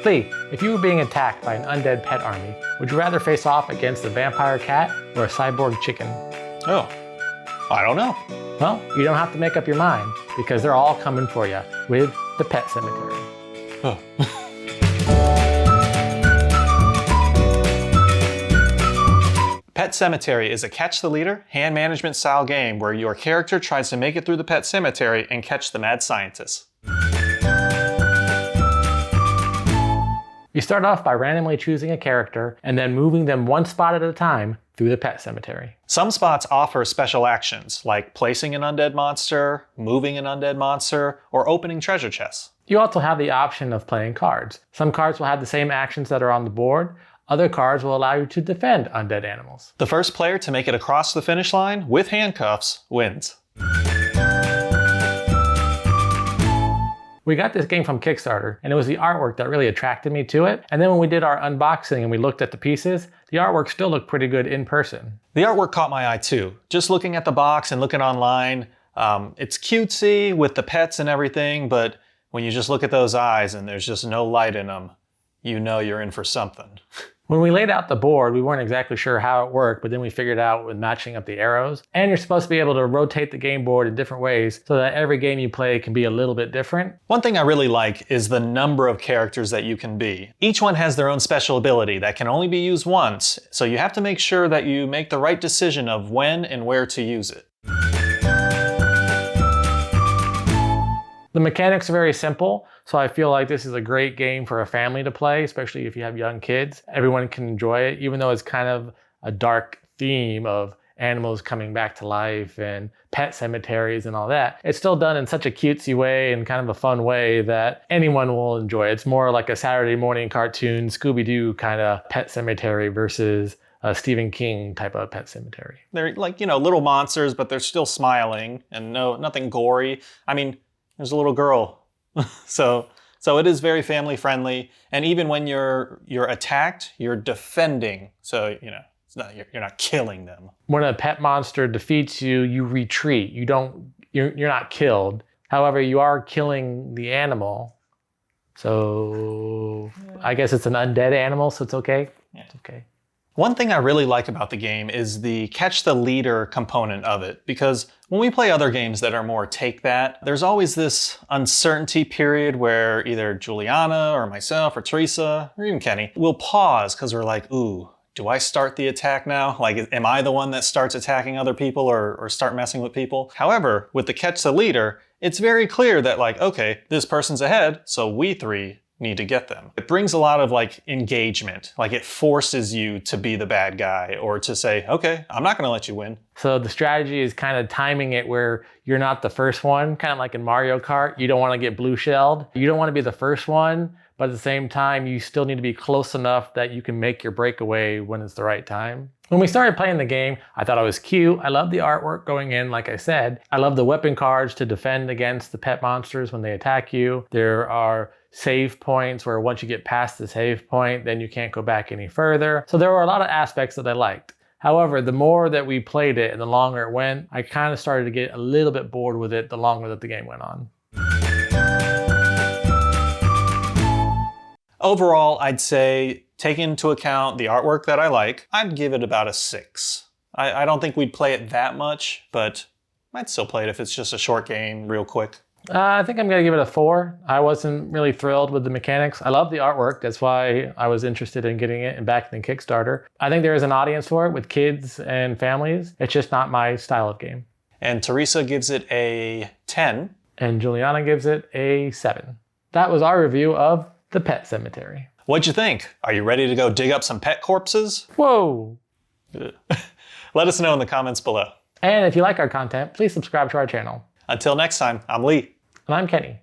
Lee, if you were being attacked by an undead pet army, would you rather face off against a vampire cat or a cyborg chicken? Oh, I don't know. Well, you don't have to make up your mind, because they're all coming for you with the pet cemetery. Oh. Pet Cemetery is a catch the leader, hand management style game where your character tries to make it through the pet cemetery and catch the mad scientists. You start off by randomly choosing a character and then moving them one spot at a time through the pet cemetery. Some spots offer special actions, like placing an undead monster, moving an undead monster, or opening treasure chests. You also have the option of playing cards. Some cards will have the same actions that are on the board. Other cards will allow you to defend undead animals. The first player to make it across the finish line with handcuffs wins. We got this game from Kickstarter, and it was the artwork that really attracted me to it. And then when we did our unboxing and we looked at the pieces, the artwork still looked pretty good in person. The artwork caught my eye too. Just looking at the box and looking online, it's cutesy with the pets and everything, but when you just look at those eyes and there's just no light in them, you know you're in for something. When we laid out the board, we weren't exactly sure how it worked, but then we figured out with matching up the arrows. And you're supposed to be able to rotate the game board in different ways so that every game you play can be a little bit different. One thing I really like is the number of characters that you can be. Each one has their own special ability that can only be used once, so you have to make sure that you make the right decision of when and where to use it. The mechanics are very simple, so I feel like this is a great game for a family to play, especially if you have young kids. Everyone can enjoy it, even though it's kind of a dark theme of animals coming back to life and pet cemeteries and all that. It's still done in such a cutesy way and kind of a fun way that anyone will enjoy it. It's more like a Saturday morning cartoon, Scooby-Doo kind of pet cemetery versus a Stephen King type of pet cemetery. They're like, little monsters, but they're still smiling and nothing gory. I mean, there's a little girl. So it is very family friendly. And even when you're attacked, you're defending. So, it's not, you're not killing them. When a pet monster defeats you, you retreat. You're not killed. However, you are killing the animal. So I guess it's an undead animal, so it's okay. Yeah. It's okay. One thing I really like about the game is the catch the leader component of it, because when we play other games that are more take that, there's always this uncertainty period where either Juliana or myself or Teresa or even Kenny will pause because we're like, ooh, do I start the attack now? Like, am I the one that starts attacking other people or start messing with people? However, with the catch the leader, it's very clear that like, okay, this person's ahead, so we three need to get them. It brings a lot of like engagement, like it forces you to be the bad guy or to say, okay, I'm not gonna let you win. So the strategy is kind of timing it where you're not the first one, kind of like in Mario Kart. You don't want to get blue shelled. You don't want to be the first one, but at the same time, you still need to be close enough that you can make your breakaway when it's the right time. When we started playing the game, I thought it was cute. I love the artwork going in, like I said. I love the weapon cards to defend against the pet monsters when they attack you. There are save points where once you get past the save point, then you can't go back any further. So there were a lot of aspects that I liked. However, the more that we played it and the longer it went, I kind of started to get a little bit bored with it the longer that the game went on. Overall, I'd say, taking into account the artwork that I like, I'd give it about a 6. I don't think we'd play it that much, but I'd still play it if it's just a short game, real quick. I think I'm gonna give it a 4. I wasn't really thrilled with the mechanics. I love the artwork. That's why I was interested in getting it and backing the Kickstarter. I think there is an audience for it with kids and families. It's just not my style of game. And Teresa gives it a 10. And Juliana gives it a 7. That was our review of The Pet Cemetery. What'd you think? Are you ready to go dig up some pet corpses? Whoa! Let us know in the comments below. And if you like our content, please subscribe to our channel. Until next time, I'm Lee. And I'm Kenny.